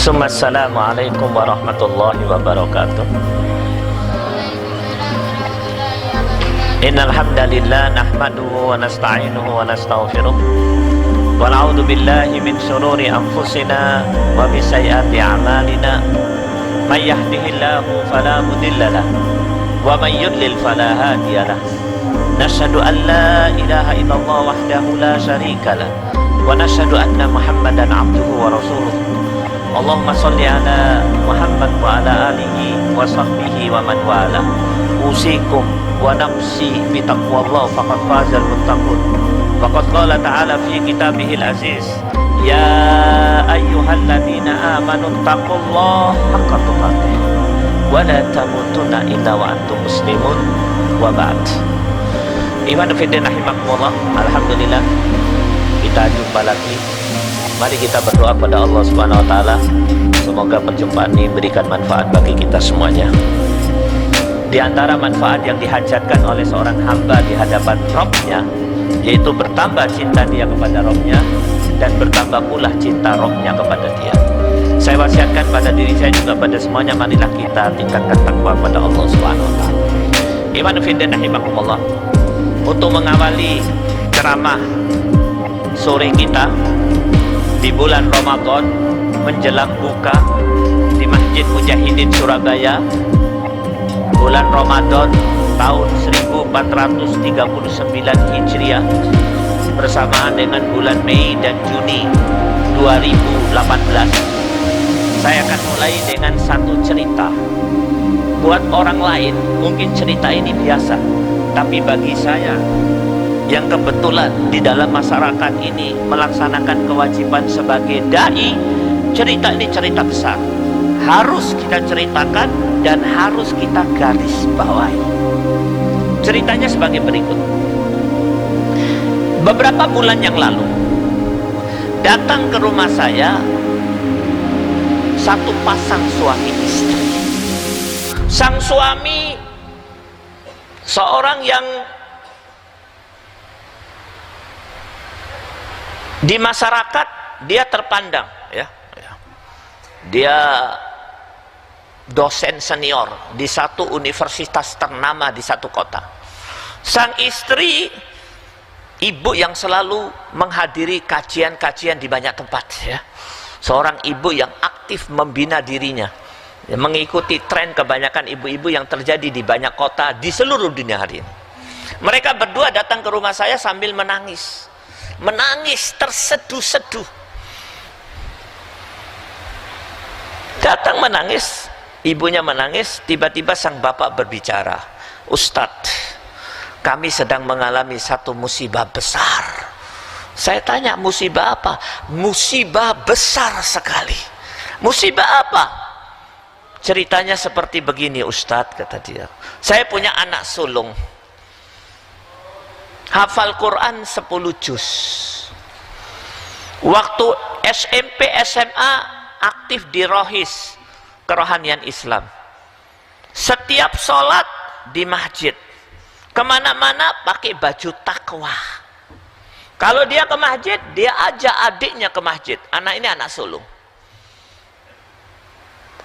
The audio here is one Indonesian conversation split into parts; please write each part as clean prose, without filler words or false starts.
Assalamualaikum warahmatullahi wabarakatuh. Innal hamdalillah nahmaduhu wa nasta'inuhu wa nastaghfiruh wa na'udzu billahi min shururi anfusina wa min sayyiati a'malina. May yahdihillahu fala mudilla lahu wa may yudlil fala hadiya lahu. Nashhadu an la ilaha illallah wahdahu la syarika lahu wa nashhadu anna Muhammadan abduhu wa rasuluh. Allahumma salli ala Muhammad wa ala alihi wa sahbihi wa man wala. Usikum wa nafsi bi taqwallah faqad fazal muttaqun. Faqad qala ta'ala fi kitabihil aziz, ya ayyuhalladzina amanu taqullaha haqqa tuqatih wa la tamutunna illa wa antum muslimun wa ba'd. Iman fillah rahimakumullah. Alhamdulillah kita jumpa lagi. Mari kita berdoa pada Allah Subhanahu wa taala, semoga perjumpaan ini memberikan manfaat bagi kita semuanya. Di antara manfaat yang dihajatkan oleh seorang hamba di hadapan Rabb-nya, yaitu bertambah cinta dia kepada Rabb-nya dan bertambah pula cinta Rabb-nya kepada dia. Saya wasiatkan pada diri saya juga pada semuanya, marilah kita tingkatkan takwa pada Allah Subhanahu wa taala. Iman fillah rahimakumullah. Untuk mengawali ceramah sore kita di bulan Ramadan menjelang buka di Masjid Mujahidin Surabaya, bulan Ramadan tahun 1439 Hijriah bersamaan dengan bulan Mei dan Juni 2018. Saya akan mulai dengan satu cerita. Buat orang lain mungkin cerita ini biasa, tapi bagi saya yang kebetulan di dalam masyarakat ini melaksanakan kewajiban sebagai dai, cerita ini cerita besar, harus kita ceritakan dan harus kita garis bawahi. Ceritanya sebagai berikut. Beberapa bulan yang lalu datang ke rumah saya satu pasang suami istri. Sang suami seorang yang di masyarakat dia terpandang, ya. Dia dosen senior di satu universitas ternama di satu kota. Sang istri ibu yang selalu menghadiri kajian-kajian di banyak tempat, ya. Seorang ibu yang aktif membina dirinya, ya, mengikuti tren kebanyakan ibu-ibu yang terjadi di banyak kota di seluruh dunia hari ini. Mereka berdua datang ke rumah saya sambil menangis terseduh-seduh. Datang menangis, ibunya menangis. Tiba-tiba sang bapak berbicara, Ustadz, kami sedang mengalami satu musibah besar. Saya tanya, musibah apa? Musibah besar sekali. Musibah apa? Ceritanya seperti begini Ustadz, kata dia. Saya punya anak sulung, hafal Quran 10 juz. Waktu SMP, SMA aktif di Rohis, kerohanian Islam. Setiap sholat di masjid, kemana-mana pakai baju takwa. Kalau dia ke masjid, dia ajak adiknya ke masjid. Anak ini anak sulung.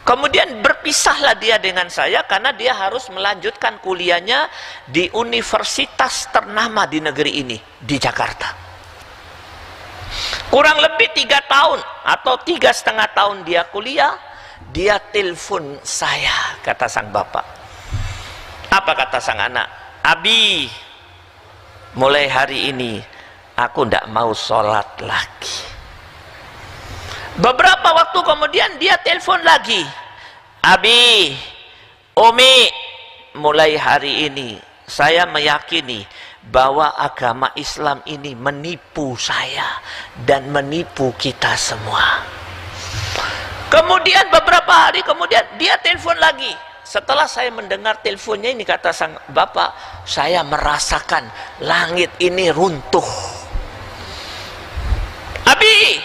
Kemudian berpisahlah dia dengan saya karena dia harus melanjutkan kuliahnya di universitas ternama di negeri ini, di Jakarta. Kurang lebih 3 tahun atau 3,5 tahun dia kuliah, dia telepon saya, kata sang bapak. Apa kata sang anak? Abi, mulai hari ini aku tidak mau sholat lagi. Beberapa waktu kemudian dia telepon lagi. Abi, Umi, mulai hari ini saya meyakini bahwa agama Islam ini menipu saya dan menipu kita semua. Kemudian beberapa hari kemudian dia telepon lagi. Setelah saya mendengar teleponnya ini, kata sang bapak, saya merasakan langit ini runtuh. Abi,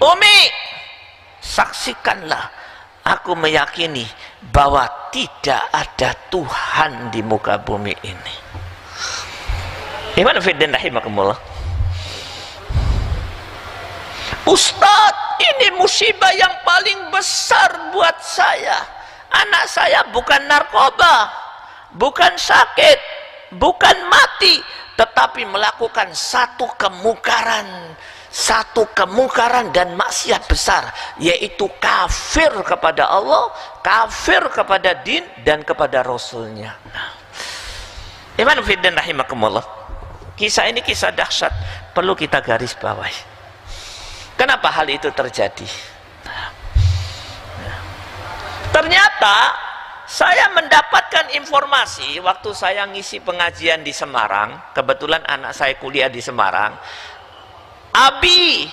Umi, saksikanlah, aku meyakini bahwa tidak ada Tuhan di muka bumi ini. Iman fillah rahimakumullah. Ustadz, ini musibah yang paling besar buat saya. Anak saya bukan narkoba, bukan sakit, bukan mati, tetapi melakukan satu kemungkaran dan maksiat besar, yaitu kafir kepada Allah, kafir kepada din dan kepada Rasulnya. Iman fiddin rahimakumullah. Kisah ini kisah dahsyat, perlu kita garis bawahi. Kenapa hal itu terjadi? Ternyata saya mendapatkan informasi waktu saya ngisi pengajian di Semarang. Kebetulan anak saya kuliah di Semarang. Abi,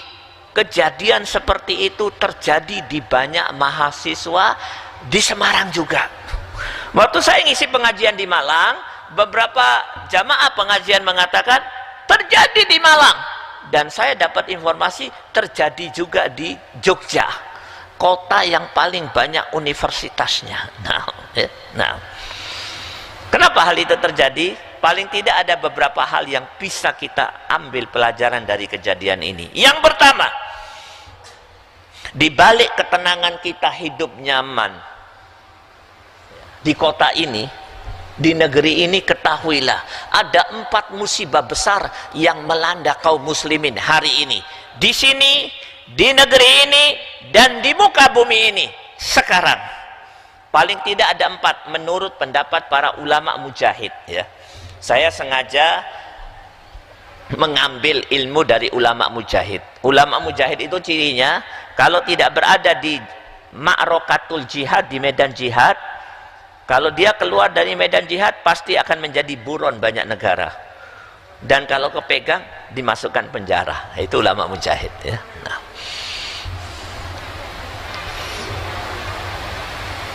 kejadian seperti itu terjadi di banyak mahasiswa di Semarang juga. Waktu saya ngisi pengajian di Malang, beberapa jamaah pengajian mengatakan terjadi di Malang. Dan saya dapat informasi terjadi juga di Jogja, kota yang paling banyak universitasnya. Nah, kenapa hal itu terjadi? Paling tidak ada beberapa hal yang bisa kita ambil pelajaran dari kejadian ini. Yang pertama, di balik ketenangan kita hidup nyaman di kota ini, di negeri ini, ketahuilah ada 4 musibah besar yang melanda kaum muslimin hari ini, di sini, di negeri ini, dan di muka bumi ini sekarang. Paling tidak ada 4 menurut pendapat para ulama mujahid, ya. Saya sengaja mengambil ilmu dari ulama mujahid. Ulama mujahid itu cirinya kalau tidak berada di ma'rakatul jihad, di medan jihad, kalau dia keluar dari medan jihad pasti akan menjadi buron banyak negara. Dan kalau kepegang dimasukkan penjara. Itu ulama mujahid, ya. Nah,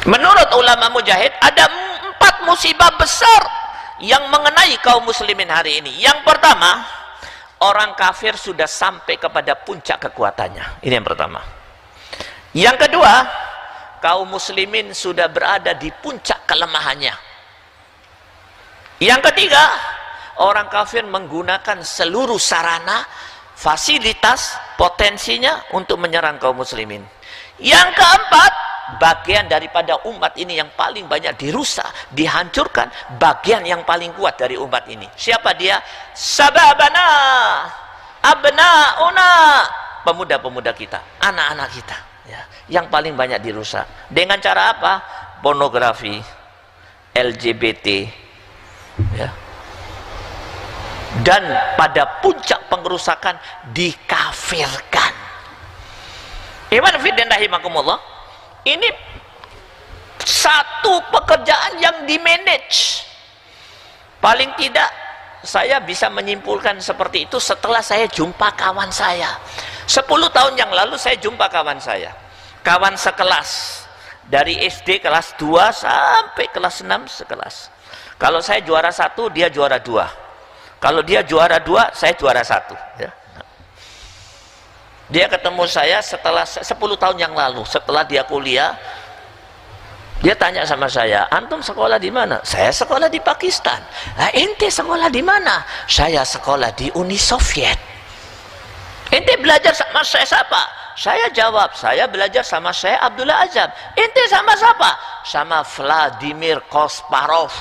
menurut ulama mujahid ada 4 musibah besar yang mengenai kaum muslimin hari ini. Yang pertama, orang kafir sudah sampai kepada puncak kekuatannya. Ini yang pertama. Yang kedua, kaum muslimin sudah berada di puncak kelemahannya. Yang ketiga, orang kafir menggunakan seluruh sarana, fasilitas, potensinya untuk menyerang kaum muslimin. Yang keempat, bagian daripada umat ini yang paling banyak dirusak, dihancurkan, bagian yang paling kuat dari umat ini. Siapa dia? Sababana, abnauna, pemuda-pemuda kita, anak-anak kita. Ya, yang paling banyak dirusak dengan cara apa? Pornografi, LGBT, ya. Dan pada puncak pengerusakan dikafirkan. Iman fiddin rahimakumullah. Ini satu pekerjaan yang dimanage. Paling tidak saya bisa menyimpulkan seperti itu setelah saya jumpa kawan saya. 10 tahun yang lalu saya jumpa kawan saya, kawan sekelas, dari SD kelas 2 sampai kelas 6 sekelas. Kalau saya juara 1, dia juara 2. Kalau dia juara 2, saya juara 1, ya. Dia ketemu saya setelah 10 tahun yang lalu, setelah dia kuliah. Dia tanya sama saya, antum sekolah di mana? Saya sekolah di Pakistan. Ente sekolah di mana? Saya sekolah di Uni Soviet. Ente belajar sama saya siapa? Saya jawab, saya belajar sama saya Abdullah Azam. Ente sama siapa? Sama Vladimir Kasparov.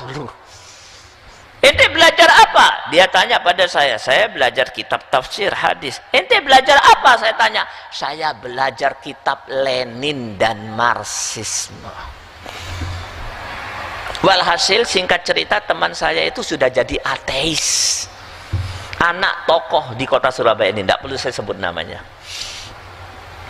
Ente belajar apa? Dia tanya pada saya belajar kitab tafsir hadis. Ente belajar apa? Saya tanya, saya belajar kitab Lenin dan Marxisme. Walhasil singkat cerita, teman saya itu sudah jadi ateis. Anak tokoh di kota Surabaya ini, tidak perlu saya sebut namanya.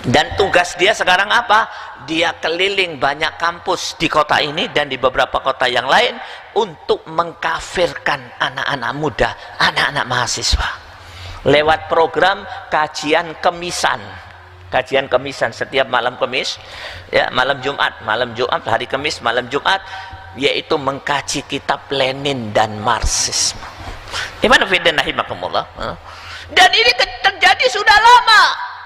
Dan tugas dia sekarang apa? Dia keliling banyak kampus di kota ini dan di beberapa kota yang lain untuk mengkafirkan anak-anak muda, anak-anak mahasiswa. Lewat program kajian kemisan. Kajian kemisan setiap malam Kamis, ya, malam Jumat, hari Kamis, malam Jumat, yaitu mengkaji kitab Lenin dan Marxisme. Iman fiddin rahimakumullah. Dan ini terjadi sudah lama.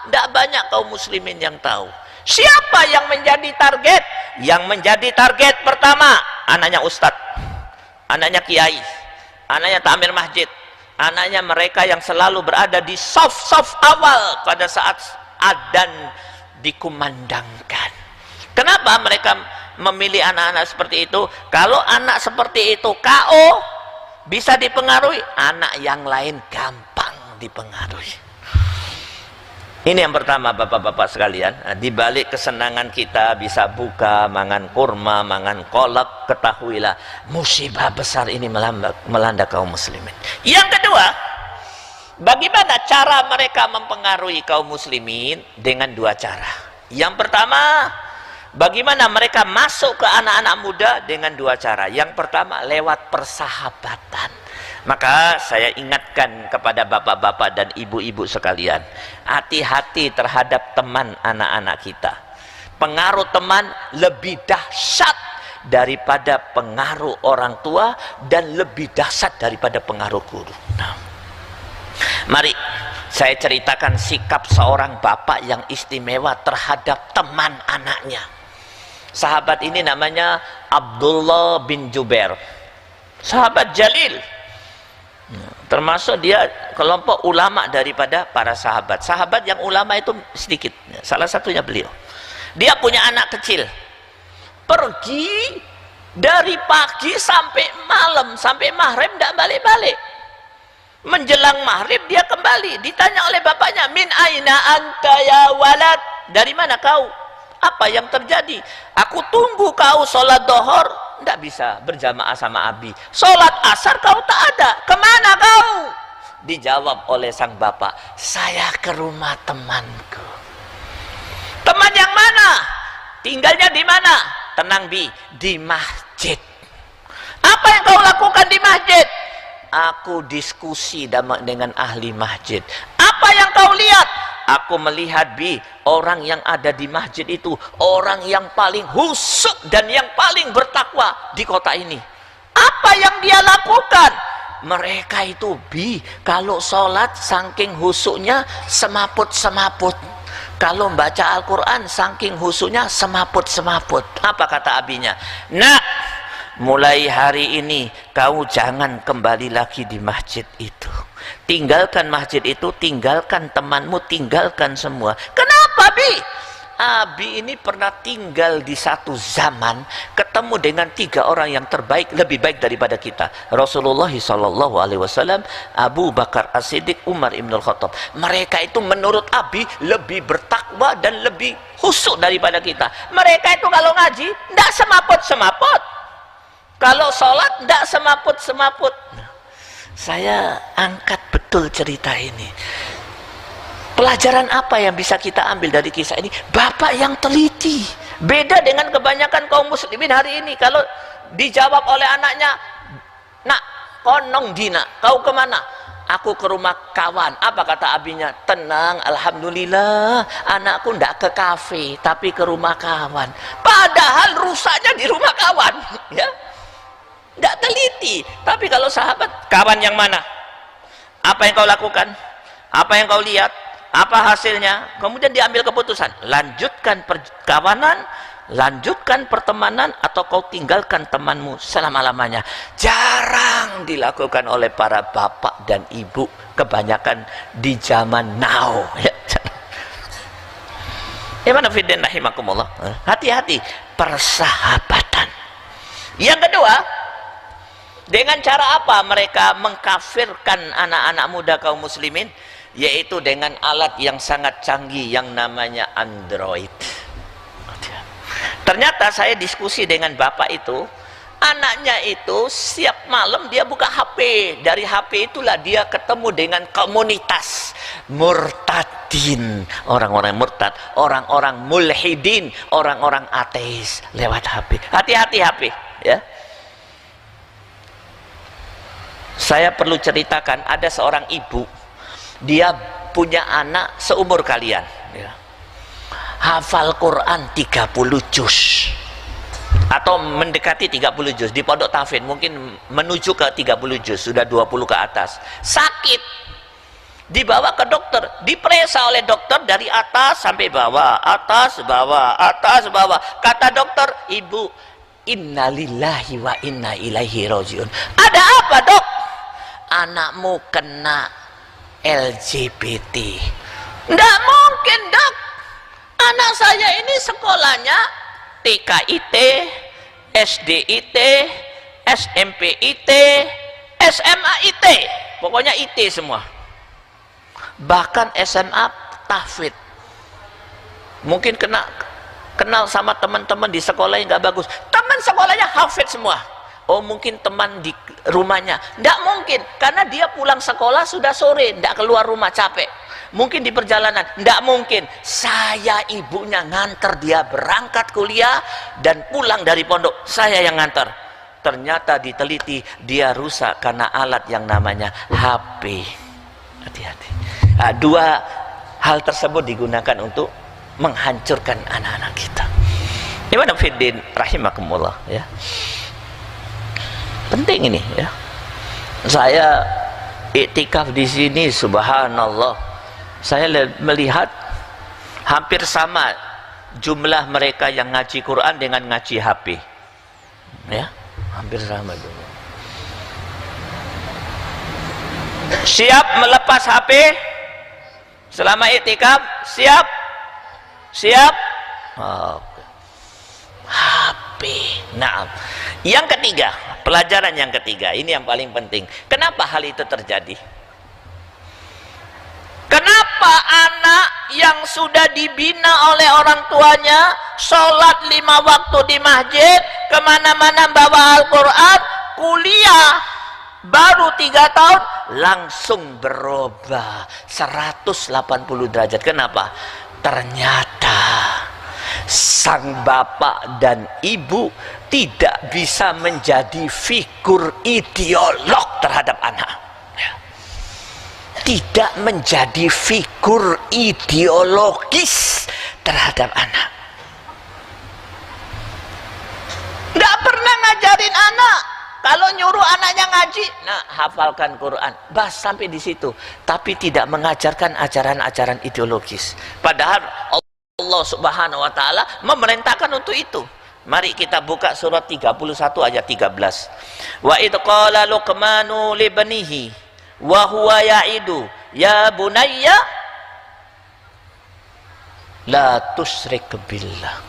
Tidak banyak kaum muslimin yang tahu. Siapa yang menjadi target? Yang menjadi target pertama, anaknya ustadz, anaknya kiai, anaknya takmir masjid, anaknya mereka yang selalu berada di saf awal pada saat adzan dikumandangkan. Kenapa mereka memilih anak-anak seperti itu? Kalau anak seperti itu KO, bisa dipengaruhi, anak yang lain gampang dipengaruhi. Ini yang pertama, bapak-bapak sekalian. Di balik kesenangan kita bisa buka, mangan kurma, mangan kolak, ketahuilah musibah besar ini melanda kaum muslimin. Yang kedua, bagaimana cara mereka mempengaruhi kaum muslimin? Dengan dua cara. Yang pertama, bagaimana mereka masuk ke anak-anak muda? Dengan dua cara. Yang pertama, lewat persahabatan. Maka saya ingatkan kepada bapak-bapak dan ibu-ibu sekalian, hati-hati terhadap teman anak-anak kita. Pengaruh teman lebih dahsyat daripada pengaruh orang tua dan lebih dahsyat daripada pengaruh guru. Nah, mari saya ceritakan sikap seorang bapak yang istimewa terhadap teman anaknya. Sahabat ini namanya Abdullah bin Jubair, sahabat jalil, termasuk dia kelompok ulama daripada para sahabat. Sahabat yang ulama itu sedikit, salah satunya beliau. Dia punya anak kecil, pergi dari pagi sampai malam, sampai maghrib tidak balik-balik. Menjelang maghrib dia kembali, ditanya oleh bapaknya, min aina anta ya walad, dari mana kau? Apa yang terjadi? Aku tunggu kau sholat dohor, tidak bisa berjamaah sama Abi. Sholat asar kau tak ada, kemana kau? Dijawab oleh sang bapak, saya ke rumah temanku. Teman yang mana? Tinggalnya di mana? Tenang Bi, di masjid. Apa yang kau lakukan di masjid? Aku diskusi dengan ahli masjid. Apa yang kau lihat? Aku melihat Bi, orang yang ada di masjid itu orang yang paling khusyuk dan yang paling bertakwa di kota ini. Apa yang dia lakukan? Mereka itu Bi, kalau sholat saking khusyuknya semaput-semaput. Kalau baca Al-Quran saking khusyuknya semaput-semaput. Apa kata abinya? Nak, mulai hari ini kau jangan kembali lagi di masjid itu. Tinggalkan masjid itu, tinggalkan temanmu, tinggalkan semua. Kenapa Bi? Abi ini pernah tinggal di satu zaman, ketemu dengan 3 orang yang terbaik, lebih baik daripada kita. Rasulullah SAW, Abu Bakar As-Siddiq, Umar Ibn Khattab. Mereka itu menurut Abi lebih bertakwa dan lebih khusyuk daripada kita. Mereka itu kalau ngaji tidak semaput-semaput, kalau sholat tidak semaput-semaput. Saya angkat betul cerita ini. Pelajaran apa yang bisa kita ambil dari kisah ini? Bapak yang teliti. Beda dengan kebanyakan kaum muslimin hari ini. Kalau dijawab oleh anaknya, nak, konong dina, kau kemana? Aku ke rumah kawan. Apa kata abinya? Tenang, alhamdulillah, anakku ndak ke kafe, tapi ke rumah kawan. Padahal rusaknya di rumah kawan. Ya, ndak teliti. Tapi kalau sahabat, kawan yang mana? Apa yang kau lakukan? Apa yang kau lihat? Apa hasilnya? Kemudian diambil keputusan, lanjutkan perkawanan, lanjutkan pertemanan, atau kau tinggalkan temanmu selama-lamanya. Jarang dilakukan oleh para bapak dan ibu, kebanyakan di zaman now. Hati-hati, persahabatan. Yang kedua, dengan cara apa mereka mengkafirkan anak-anak muda kaum muslimin? Yaitu dengan alat yang sangat canggih yang namanya Android. Ternyata saya diskusi dengan bapak itu, anaknya itu siap malam dia buka HP. Dari HP itulah dia ketemu dengan komunitas murtadin, orang-orang murtad, orang-orang mulhidin, orang-orang ateis lewat HP. Hati-hati HP, ya. Saya perlu ceritakan, ada seorang ibu, dia punya anak seumur kalian, ya. Hafal Quran 30 juz atau mendekati 30 juz di pondok tahfidz, mungkin menuju ke 30 juz, sudah 20 ke atas. Sakit, dibawa ke dokter, diperiksa oleh dokter dari atas sampai bawah, atas bawah, atas bawah. Kata dokter, ibu, innalillahi wa inna ilaihi rajiun. Ada apa dok? Anakmu kena LGBT. Nggak mungkin dok, Anak saya ini sekolahnya TK IT, SD IT, SMP IT, SMA IT, pokoknya IT semua. Bahkan SMA tahfidz. Mungkin kenal sama teman-teman di sekolah yang nggak bagus, teman sekolahnya hafidz semua. Oh, mungkin teman di rumahnya, nggak mungkin, karena dia pulang sekolah sudah sore, nggak keluar rumah, capek. Mungkin di perjalanan, nggak mungkin. Saya ibunya nganter dia berangkat kuliah dan pulang dari pondok, saya yang nganter. Ternyata diteliti dia rusak karena alat yang namanya HP. Hati-hati. Nah, dua hal tersebut digunakan untuk menghancurkan anak-anak kita. Iman fiddin rahimakumullah, ya. Penting ini, ya. Saya iktikaf di sini, subhanallah. Saya melihat hampir sama jumlah mereka yang ngaji Quran dengan ngaji HP. Ya, hampir sama jumlah. Siap melepas HP selama iktikaf? Siap? Siap? Oh. HP. Nah, yang ketiga, pelajaran yang ketiga, ini yang paling penting. Kenapa hal itu terjadi? Kenapa anak yang sudah dibina oleh orang tuanya, sholat 5 waktu di masjid, kemana-mana bawa Al-Quran, kuliah baru 3 tahun langsung berubah 180 derajat? Kenapa? Ternyata sang bapak dan ibu tidak bisa menjadi figur ideolog terhadap anak. Tidak menjadi figur ideologis terhadap anak. Nggak pernah ngajarin anak. Kalau nyuruh anaknya ngaji, nah hafalkan Quran, bas sampai di situ. Tapi tidak mengajarkan ajaran-ajaran ideologis. Padahal Allah Subhanahu wa taala memerintahkan untuk itu. Mari kita buka surat 31 ayat 13. Wa id qala Luqmanu li banihi wa huwa ya'idu ya bunayya la tusyrik billah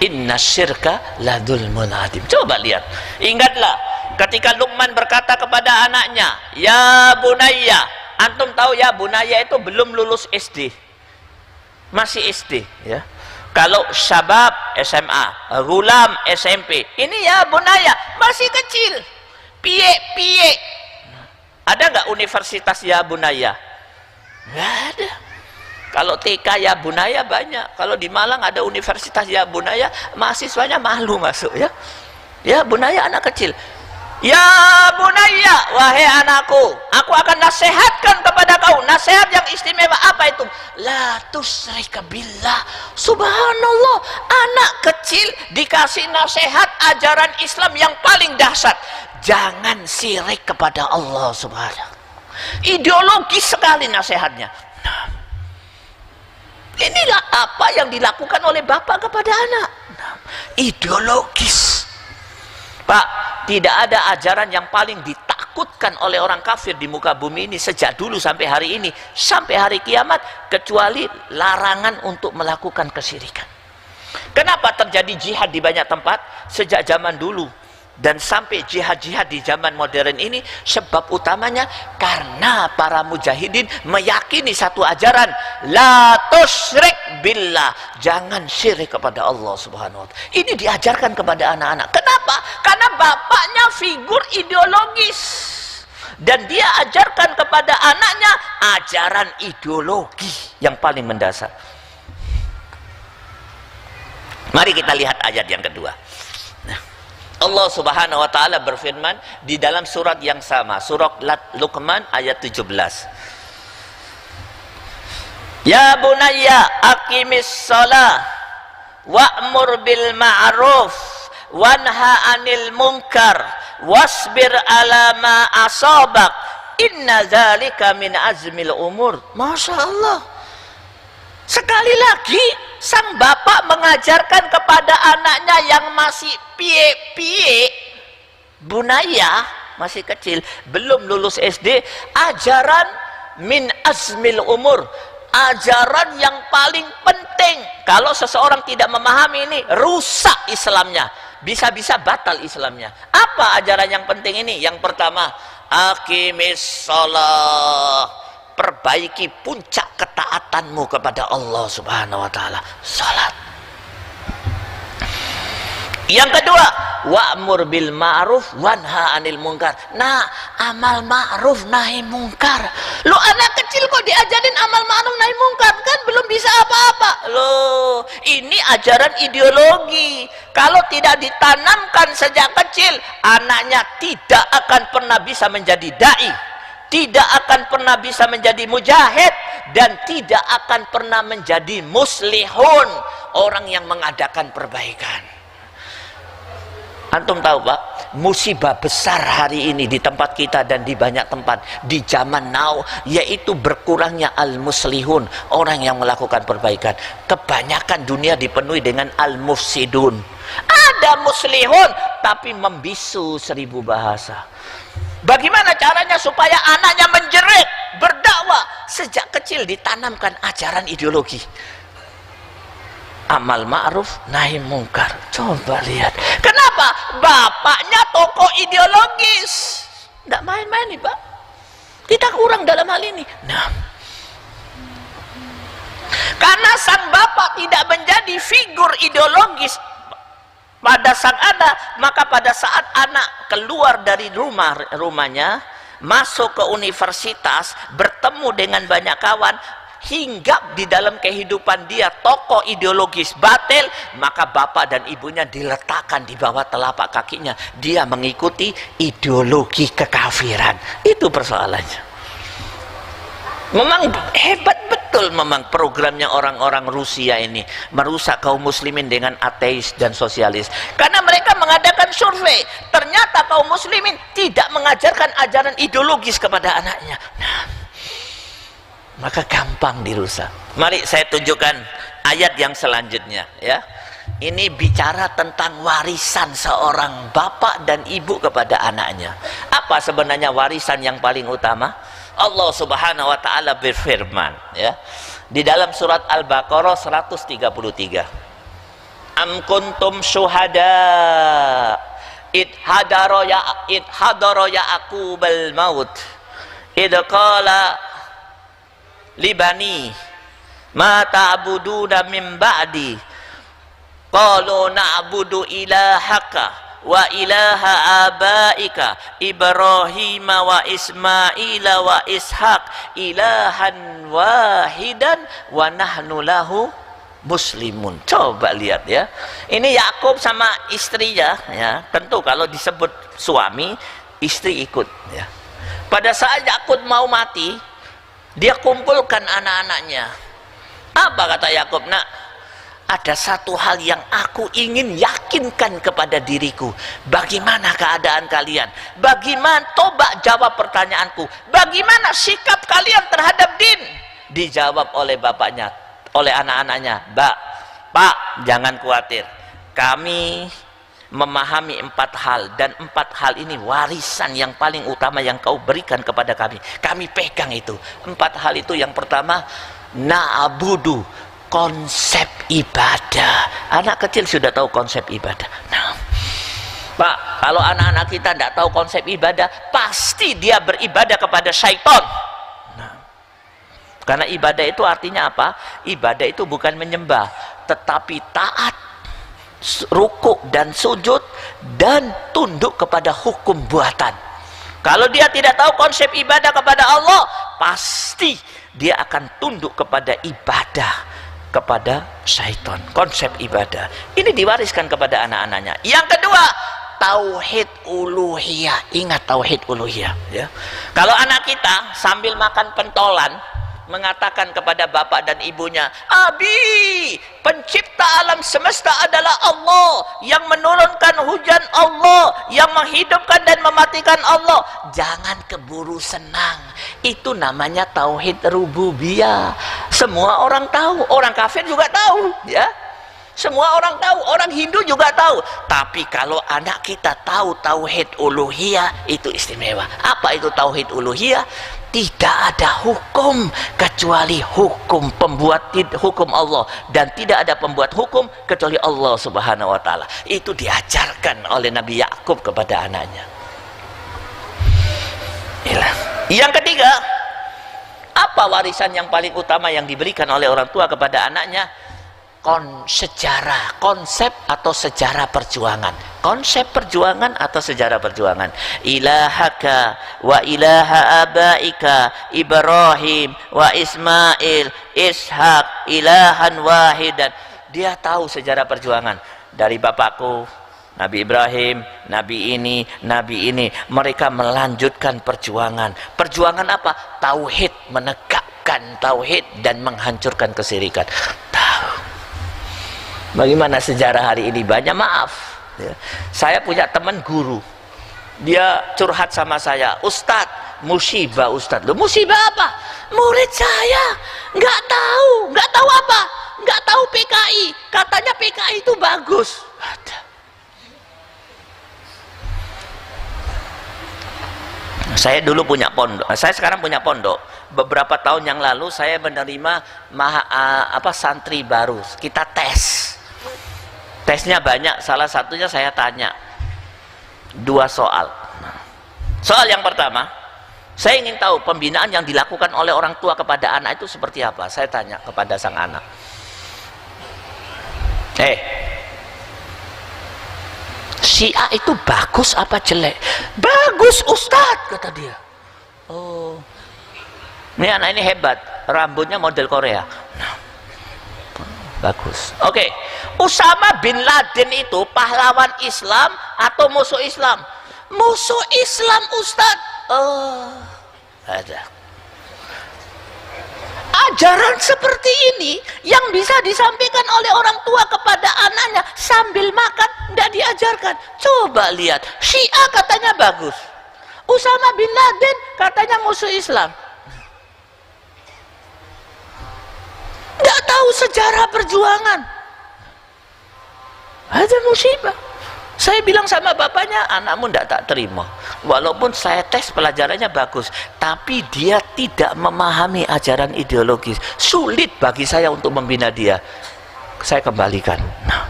inna syirka la dzulmun adzim. Coba lihat, ingatlah ketika Luqman berkata kepada anaknya, ya bunayya. Antum tahu ya bunayya itu belum lulus SD, masih SD, ya. Kalau syabab SMA, gulam SMP, ini ya bunayya masih kecil, piye. Ada nggak universitas ya bunayya? Nggak ada. Kalau TK ya bunayya banyak. Kalau di Malang ada universitas ya bunayya, mahasiswanya malu masuk, ya. Ya bunayya anak kecil. Ya bunayya, wahai anakku, aku akan nasihatkan kepada kau. Nasihat yang istimewa apa itu? La tusyrik billah. Subhanallah, anak kecil dikasih nasihat ajaran Islam yang paling dahsyat. Jangan syirik kepada Allah Subhanahu. Ideologis sekali nasihatnya. Nah, inilah apa yang dilakukan oleh bapak kepada anak. Nah, ideologis. Pak, tidak ada ajaran yang paling ditakutkan oleh orang kafir di muka bumi ini sejak dulu sampai hari ini, sampai hari kiamat, kecuali larangan untuk melakukan kesyirikan. Kenapa terjadi jihad di banyak tempat sejak zaman dulu dan sampai jihad-jihad di zaman modern ini? Sebab utamanya karena para mujahidin meyakini satu ajaran, la tusyrik billah, jangan syirik kepada Allah Subhanahu wa ta'ala. Ini diajarkan kepada anak-anak. Kenapa? Karena bapaknya figur ideologis dan dia ajarkan kepada anaknya ajaran ideologi yang paling mendasar. Mari kita lihat ayat yang kedua. Allah Subhanahu wa ta'ala berfirman di dalam surat yang sama, surat Luqman ayat 17. Ya bunayya aqimis shalah wa'mur bil ma'ruf wanha 'anil munkar wasbir 'ala ma asabak inna dzalika min azmil umur. Masya Allah. Sekali lagi sang bapak mengajarkan kepada anaknya yang masih piye-piye, bunayya, masih kecil, belum lulus SD, ajaran min azmil umur, ajaran yang paling penting penting. Kalau seseorang tidak memahami ini, rusak Islamnya, bisa-bisa batal Islamnya. Apa ajaran yang penting ini? Yang pertama, aqimis shalah, perbaiki puncak ketaatanmu kepada Allah Subhanahu wa taala, salat. Yang kedua, wa'mur bil ma'ruf wanha 'anil munkar. Nah, amal ma'ruf nahi munkar. Lo anak kecil kok diajarin amal ma'ruf nahi munkar, kan belum bisa apa-apa. Loh, ini ajaran ideologi. Kalau tidak ditanamkan sejak kecil, anaknya tidak akan pernah bisa menjadi dai, tidak akan pernah bisa menjadi mujahid, dan tidak akan pernah menjadi muslihun, orang yang mengadakan perbaikan. Antum tahu Pak, musibah besar hari ini di tempat kita dan di banyak tempat di zaman now, yaitu berkurangnya al-muslihun, orang yang melakukan perbaikan. Kebanyakan dunia dipenuhi dengan al-mufsidun. Ada muslihun tapi membisu 1000 bahasa. Bagaimana caranya supaya anaknya menjerit, berdakwah? Sejak kecil ditanamkan ajaran ideologi. Amal ma'ruf nahi mungkar. Coba lihat. Kenapa? Bapaknya tokoh ideologis. Tidak main-main nih Pak. Kita kurang dalam hal ini. Nah, karena sang bapak tidak menjadi figur ideologis pada sang anak, maka pada saat anak keluar dari rumahnya, masuk ke universitas, bertemu dengan banyak kawan, hinggap di dalam kehidupan dia tokoh ideologis batil, maka bapak dan ibunya diletakkan di bawah telapak kakinya. Dia mengikuti ideologi kekafiran. Itu persoalannya. Memang hebat betul memang programnya orang-orang Rusia ini, merusak kaum muslimin dengan ateis dan sosialis. Karena mereka mengadakan survei, ternyata kaum muslimin tidak mengajarkan ajaran ideologis kepada anaknya. Nah, maka gampang dirusak. Mari saya tunjukkan ayat yang selanjutnya ya. Ini bicara tentang warisan seorang bapak dan ibu kepada anaknya. Apa sebenarnya warisan yang paling utama? Allah Subhanahu wa taala berfirman ya, di dalam surat Al-Baqarah 133. Am kuntum syuhada id hadara ya'qubal maut id qala libani ma ta'buduna min ba'di qalu na'budu ilahaka wa ilaha abaika Ibrahim wa Ismaila wa Ishaq ilahan wahidan wa nahnu lahu muslimun. Coba lihat ya, ini Yakub sama istrinya ya. Tentu kalau disebut suami, istri ikut ya. Pada saat Yakub mau mati, dia kumpulkan anak-anaknya. Apa kata Yakub? Nak, ada satu hal yang aku ingin yakinkan kepada diriku. Bagaimana keadaan kalian? Bagaimana, coba jawab pertanyaanku. Bagaimana sikap kalian terhadap din? Dijawab oleh bapaknya, oleh anak-anaknya. Pak, jangan khawatir. Kami memahami 4 hal, dan 4 hal ini warisan yang paling utama yang kau berikan kepada kami. Kami pegang itu. 4 hal itu, yang pertama, na'budu, konsep ibadah. Anak kecil sudah tahu konsep ibadah. Nah, Pak, kalau anak-anak kita tidak tahu konsep ibadah, pasti dia beribadah kepada syaitan. Nah, karena ibadah itu artinya apa? Ibadah itu bukan menyembah, tetapi taat, rukuk dan sujud, dan tunduk kepada hukum buatan. Kalau dia tidak tahu konsep ibadah kepada Allah, pasti dia akan tunduk kepada ibadah kepada syaitan. Konsep ibadah ini diwariskan kepada anak-anaknya. Yang kedua, tauhid uluhiyah. Ingat tauhid uluhiyah ya. Kalau anak kita sambil makan pentolan mengatakan kepada bapak dan ibunya, Abi, pencipta alam semesta adalah Allah, yang menurunkan hujan Allah, yang menghidupkan dan mematikan Allah. Jangan keburu senang. Itu namanya tauhid rububiyah. Semua orang tahu, orang kafir juga tahu ya. Semua orang tahu, orang Hindu juga tahu. Tapi kalau anak kita tahu tauhid uluhiyah, itu istimewa. Apa itu tauhid uluhiyah? tidak ada hukum kecuali hukum pembuat hukum Allah, dan tidak ada pembuat hukum kecuali Allah Subhanahu wa taala. Itu diajarkan oleh Nabi Yakub kepada anaknya. Yang ketiga, apa warisan yang paling utama yang diberikan oleh orang tua kepada anaknya? Sejarah, konsep atau sejarah perjuangan. Konsep perjuangan atau sejarah perjuangan. Ilahaka wa ilaha abaika Ibrahim wa Ismail Ishak ilahan wahidan. Dia tahu sejarah perjuangan dari bapakku Nabi Ibrahim, Nabi ini, mereka melanjutkan perjuangan. Perjuangan apa? Tauhid, menegakkan tauhid dan menghancurkan kesyirikan. Tahu. Bagaimana sejarah hari ini? Banyak maaf. Ya. Saya punya teman guru. Dia curhat sama saya, Ustadz, musibah Ustadz. Loh, musibah apa? Murid saya nggak tahu apa? Nggak tahu PKI. Katanya PKI itu bagus. Ada. Saya dulu punya pondok. Saya sekarang punya pondok. Beberapa tahun yang lalu saya menerima santri baru. Kita tes. Tesnya banyak. Salah satunya saya tanya 2 soal. Soal yang pertama, saya ingin tahu pembinaan yang dilakukan oleh orang tua kepada anak itu seperti apa. Saya tanya kepada sang anak. Syiah itu bagus apa jelek? Bagus Ustadz, kata dia. Oh, ini anak ini hebat, rambutnya model Korea. Bagus. Oke. Usama bin Laden itu pahlawan Islam atau musuh Islam? Musuh Islam Ustadz. Oh, ada. Ajaran seperti ini yang bisa disampaikan oleh orang tua kepada anaknya sambil makan tidak diajarkan. Coba lihat, Syiah katanya bagus, Usama bin Laden katanya musuh Islam. Tidak tahu sejarah perjuangan. Ada musibah. Saya bilang sama bapaknya, anakmu tidak tak terima. Walaupun saya tes pelajarannya bagus, tapi dia tidak memahami ajaran ideologis. Sulit bagi saya untuk membina dia. Saya kembalikan. Nah.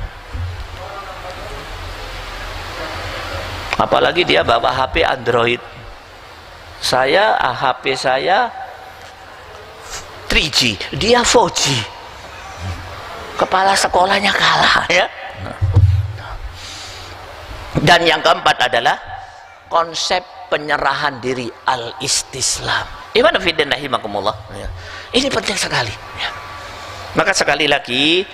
Apalagi dia bawa HP Android. HP saya 3G, dia 4G. Kepala sekolahnya kalah ya. Dan yang keempat adalah konsep penyerahan diri, al-istislam. Iman fillah rahimakumullah. Ini penting sekali. Maka sekali lagi,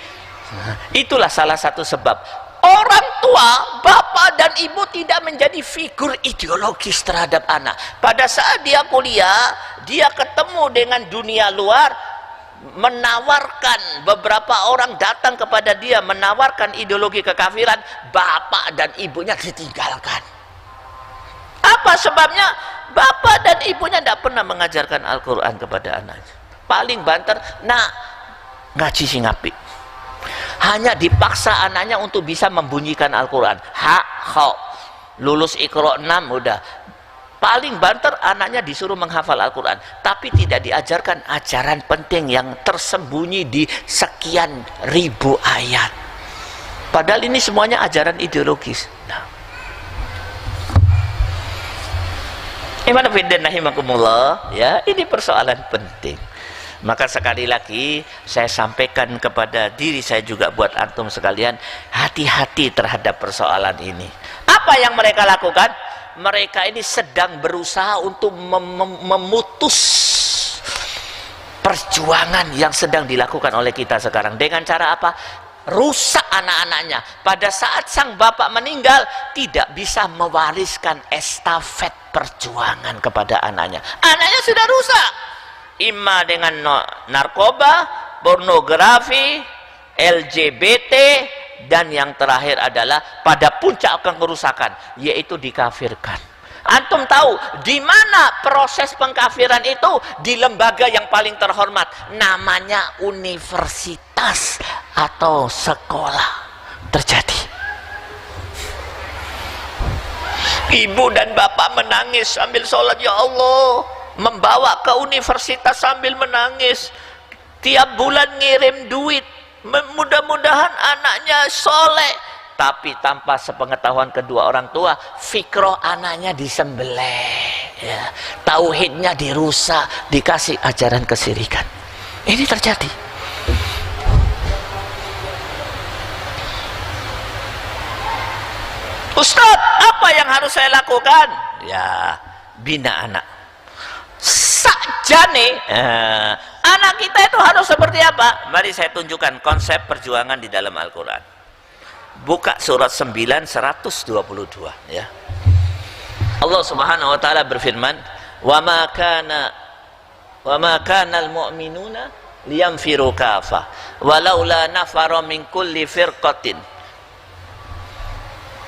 itulah salah satu sebab orang tua, bapak dan ibu tidak menjadi figur ideologis terhadap anak. Pada saat dia kuliah, dia ketemu dengan dunia luar, menawarkan, beberapa orang datang kepada dia menawarkan ideologi kekafiran, bapak dan ibunya ditinggalkan. Apa sebabnya? Bapak dan ibunya tidak pernah mengajarkan Al-Quran kepada anaknya. Paling banter, nak ngaji sing apik. Hanya dipaksa anaknya untuk bisa membunyikan Al-Quran. Lulus Iqra 6 udah. Paling banter anaknya disuruh menghafal Al-Quran, tapi tidak diajarkan ajaran penting yang tersembunyi di sekian ribu ayat. Padahal ini semuanya ajaran ideologis. Iman fillah rahimakumullah, ya, ini persoalan penting. Maka sekali lagi saya sampaikan kepada diri saya juga, buat antum sekalian, hati-hati terhadap persoalan ini. Apa yang mereka lakukan? Mereka ini sedang berusaha untuk memutus perjuangan yang sedang dilakukan oleh kita sekarang. Dengan cara apa? Rusak anak-anaknya. Pada saat sang bapak meninggal, tidak bisa mewariskan estafet perjuangan kepada anaknya. Anaknya sudah rusak. Ima dengan narkoba, pornografi, LGBT, dan yang terakhir adalah pada puncak kerusakan, yaitu dikafirkan. Antum tahu di mana proses pengkafiran itu? Di lembaga yang paling terhormat, namanya universitas atau sekolah terjadi. Ibu dan bapak menangis sambil sholat, ya Allah, membawa ke universitas sambil menangis, tiap bulan ngirim duit, mudah-mudahan anaknya soleh, tapi tanpa sepengetahuan kedua orang tua, fikroh anaknya disembelih, ya, tauhidnya dirusak, dikasih ajaran kesyirikan. Ini terjadi. Ustaz, apa yang harus saya lakukan? Ya, bina anak. Sakjane, anak kita itu harus seperti apa? Mari saya tunjukkan konsep perjuangan di dalam Al-Quran. Buka surat 9, 122, ya. Allah Subhanahu wa taala berfirman, "Wa ma kana al-mu'minuna liyamfiru kafah, walaula nafara min kulli firqatin."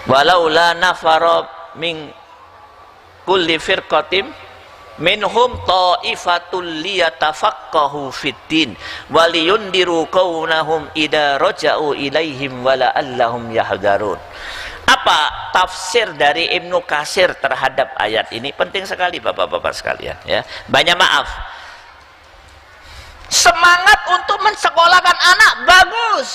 Walaula nafara min kulli firqatin minhum ta'ifatul liyatafaqahu fiddin waliyundiru qawnahum idza raja'u ilaihim wala'allahum yahdharun. Apa tafsir dari Ibnu Katsir terhadap ayat ini? Penting sekali Bapak-bapak sekalian, ya. Banyak maaf. Semangat untuk mensekolahkan anak bagus,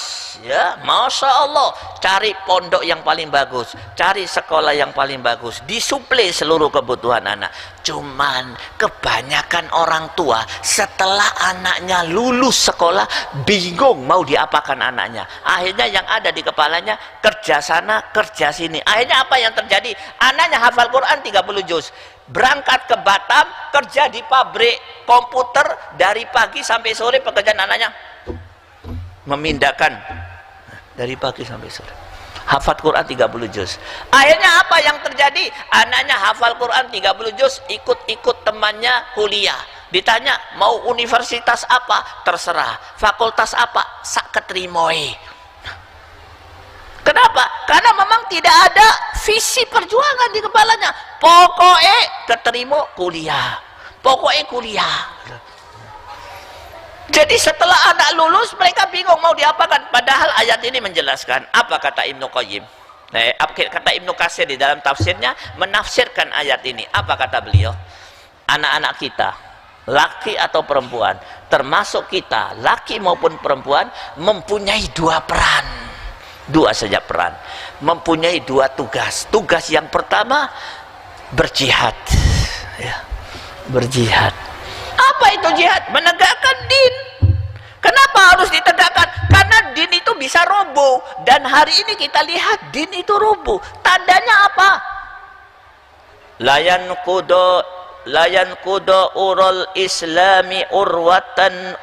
ya, masya Allah. Cari pondok yang paling bagus, cari sekolah yang paling bagus, disuplai seluruh kebutuhan anak. Cuman kebanyakan orang tua setelah anaknya lulus sekolah bingung mau diapakan anaknya. Akhirnya yang ada di kepalanya kerja sana kerja sini. Akhirnya apa yang terjadi? Anaknya hafal Quran 30 juz, berangkat ke Batam, kerja di pabrik komputer dari pagi sampai sore. Pekerjaan anaknya memindahkan dari pagi sampai sore, hafal Quran 30 juz. Akhirnya apa yang terjadi? Anaknya hafal Quran 30 juz, ikut-ikut temannya kuliah. Ditanya mau universitas apa, terserah. Fakultas apa, sak keterimoy. Kenapa? Karena memang tidak ada visi perjuangan di kepalanya. Pokoknya keterima kuliah, pokoknya kuliah. Jadi setelah anak lulus mereka bingung mau diapakan. Padahal ayat ini menjelaskan. Apa kata Ibnu Qayyim? Kata Ibnu Katsir di dalam tafsirnya menafsirkan ayat ini. Apa kata beliau? Anak-anak kita, laki atau perempuan, termasuk kita, laki maupun perempuan, mempunyai dua peran. Dua saja peran, mempunyai dua tugas. Tugas yang pertama berjihad, ya, berjihad. Apa itu jihad? Menegakkan din. Kenapa harus ditegakkan? Karena din itu bisa roboh, dan hari ini kita lihat din itu roboh. Tandanya apa? Layan kudo urul islami urwatan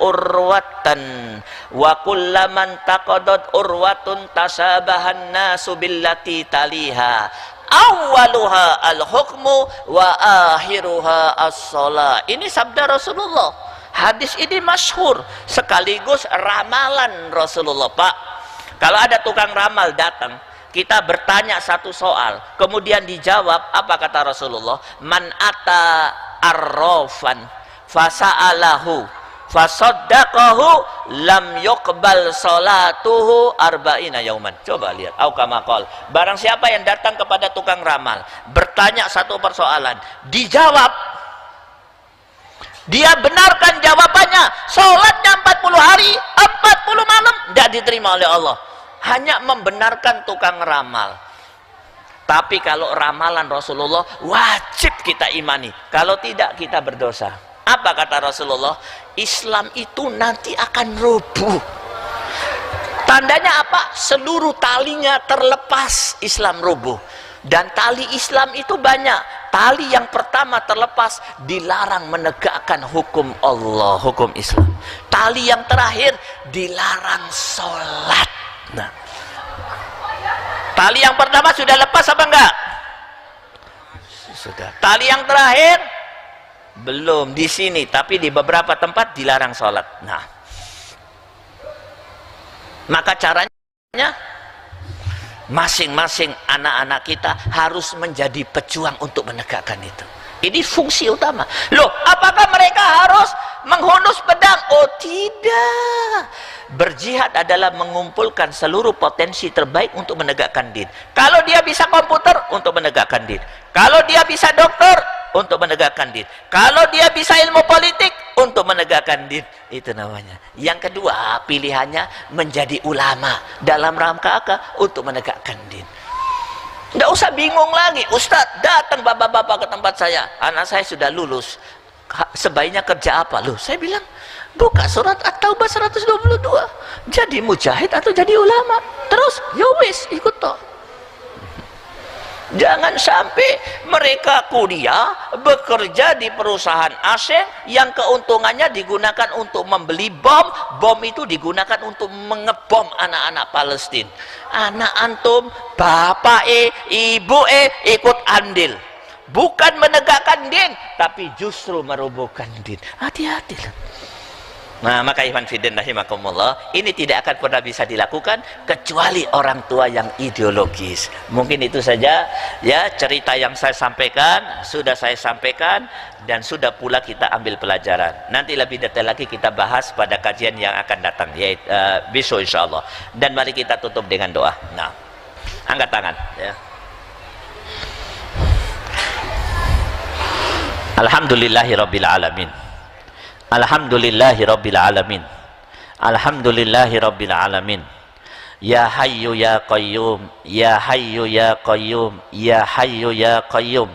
wa kullaman taqadat urwatun tasabahan nasu billati taliha awwaluha al-hukmu wa akhiruha as-shalah. Ini sabda Rasulullah. Hadis ini masyhur sekaligus ramalan Rasulullah. Pak, kalau ada tukang ramal datang, kita bertanya satu soal, kemudian dijawab, apa kata Rasulullah? Man ata arrofan fasa'alahu fasaddaqahu lam yuqbal salatuhu arba'ina yauman. Coba lihat, au kama qol. Barang siapa yang datang kepada tukang ramal, bertanya satu persoalan, dijawab, dia benarkan jawabannya, sholatnya 40 hari 40 malam tidak diterima oleh Allah. Hanya membenarkan tukang ramal. Tapi kalau ramalan Rasulullah wajib kita imani, kalau tidak kita berdosa. Apa kata Rasulullah? Islam itu nanti akan rubuh. Tandanya apa? Seluruh talinya terlepas, Islam rubuh. Dan tali Islam itu banyak. Tali yang pertama terlepas, dilarang menegakkan hukum Allah, hukum Islam. Tali yang terakhir, dilarang sholat. Nah, tali yang pertama sudah lepas apa enggak? Sudah. Tali yang terakhir belum, di sini, tapi di beberapa tempat dilarang sholat. Nah, maka caranya masing-masing anak-anak kita harus menjadi pejuang untuk menegakkan itu. Ini fungsi utama. Loh, apakah mereka harus menghunus pedang? Oh tidak. Berjihad adalah mengumpulkan seluruh potensi terbaik untuk menegakkan din. Kalau dia bisa komputer, untuk menegakkan din. Kalau dia bisa dokter, untuk menegakkan din. Kalau dia bisa ilmu politik untuk menegakkan din, itu namanya. Yang kedua, pilihannya menjadi ulama dalam rangka untuk menegakkan din. Tidak usah bingung lagi, Ustadz datang bapak-bapak ke tempat saya, anak saya sudah lulus, sebaiknya kerja apa? Loh, saya bilang buka surat At-Taubah 122, jadi mujahid atau jadi ulama, terus yowis ikut toh. Jangan sampai mereka kuliah bekerja di perusahaan asing yang keuntungannya digunakan untuk membeli bom, bom itu digunakan untuk mengebom anak-anak Palestina. Anak antum, bapak ibu ikut andil, bukan menegakkan din, tapi justru merobohkan din. Hati-hati. Nah, maka ikhwan fiddin rahimakumullah, ini tidak akan pernah bisa dilakukan kecuali orang tua yang ideologis. Mungkin itu saja ya cerita yang saya sampaikan, sudah saya sampaikan, dan sudah pula kita ambil pelajaran. Nanti lebih detail lagi kita bahas pada kajian yang akan datang, yaitu besok insyaallah. Dan mari kita tutup dengan doa. Nah, angkat tangan ya. Alhamdulillahirabbil alamin. Alhamdulillahi rabbil alamin. Alhamdulillahi rabbil alamin. Ya hayyu ya qayyum, ya hayyu ya qayyum, ya hayyu ya qayyum,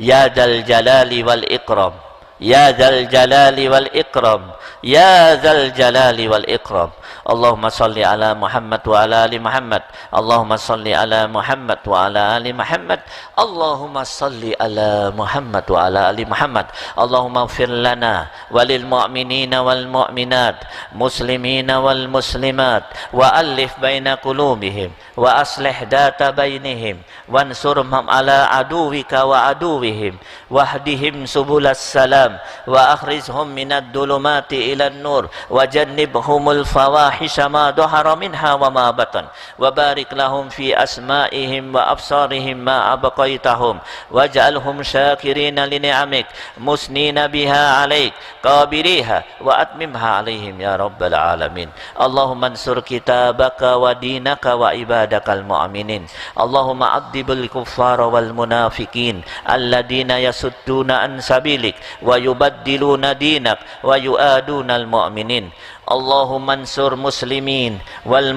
ya dzal jalali wal ikram, ya dzal jalali wal ikram, ya dzal jalali wal ikram. Allahumma salli ala Muhammad wa ala ali Muhammad. Allahumma salli ala Muhammad wa ala ali Muhammad. Allahumma salli ala Muhammad wa ala ali Muhammad. Allahumma ighfir lana walil mu'minina wal mu'minat, muslimina wal muslimat, wa alif baina qulubihim wa aslih data bainihim wansurhum ala aduwika wa aduwihim wahdihim subulas salam wa akhrijhum minad dhulumati ilan nur wa jannibhumul fawahisha ma dhahara minha wa ma batan wa barik lahum fi asma'ihim wa absarihim ma abqaitahum waj'alhum syakirina li ni'amik musnina biha 'alaik qabiriha wa atmimha 'alaihim ya rabbal alamin. Allahumma ansur kitabaka wa dinaka wa ibadakal mu'minin. Allahumma addibil kuffara wal munafiqin alladina yasudduna an sabilik wa yubaddiluna dinak wa yu'aduna al mu'minin. Allahumma ansur muslimin wal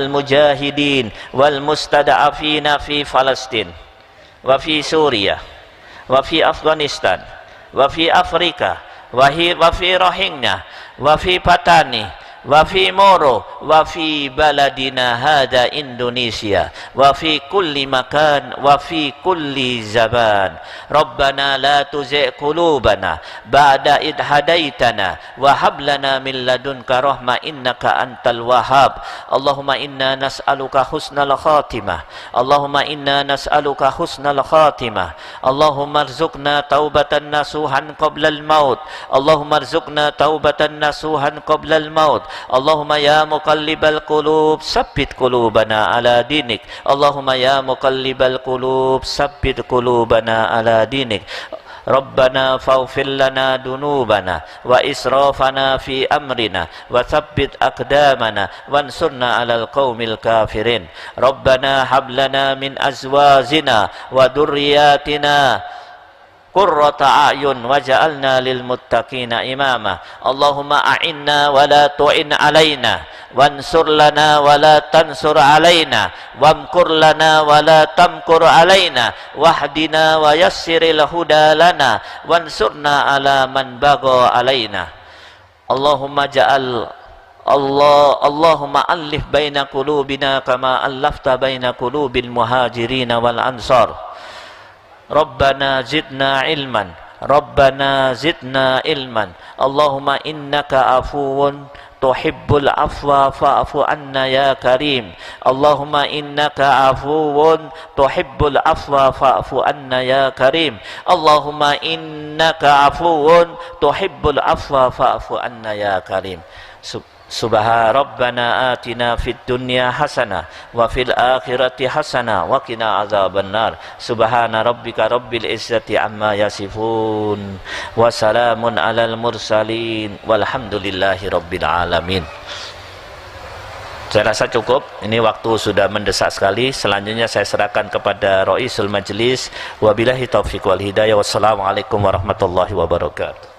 mujahidin wal mustada'afina fi Palestin wa fi Suriah wa fi Afghanistan wa fi Afrika wa fi Rohingya wa fi Patani wa fi Moro wa fi baladina hada Indonesia wa fi kulli makan wa fi kulli zaman. Rabbana la tuzigh qulubana ba'da id hadaitana wa hab lana min ladunka rahmah innaka antal wahhab. Allahumma inna nas'aluka husnal khatimah. Allahumma inna nas'aluka husnal khatimah. Allahumma arzuqna taubatan nasuhan qabla al-maut. Allahumma arzuqna taubatan nasuhan qabla al-maut. Allahumma ya muqallibal qulub sabbit qulubana ala dinik. Allahumma ya muqallibal qulub sabbit qulubana ala dinik. Rabbana faghfir lana dunubana wa israfana fi amrina wa tsabbit aqdamana wansurna 'alal qaumil kafirin. Rabbana hab lana min azwajina wa dhurriyyatina qurrata a'yun waj'alna lil muttaqina imama. Allahumma a'inna wa la tu'in 'alaina wansur lana wa la tansur 'alaina wamkur lana wa la tamkur 'alaina wahdina wa yassiril huda lana wansurna 'ala man bagha 'alaina. Allahumma ja'al Allahumma alif baina qulubina kama allafta baina qulubil muhajirin wal ansar. Rabbana zidna ilman, Rabbana zidna ilman. Allahumma innaka afuwun tuhibbul afwa fa'fu anna ya karim. Allahumma innaka afuwun tuhibbul afwa fa'fu anna ya karim. Allahumma innaka afuwun tuhibbul afwa fa'fu anna ya karim. Subhana rabbana atina fid dunya hasanah wa fil akhirati hasanah wa qina adzabannar. Subhana rabbika rabbil izzati amma yasifun wa salamun alal mursalin walhamdulillahi rabbil alamin. Saya rasa cukup, ini waktu sudah mendesak sekali. Selanjutnya saya serahkan kepada Raisul Majlis. Wabillahi taufiq wal hidayah. Wassalamualaikum warahmatullahi wabarakatuh.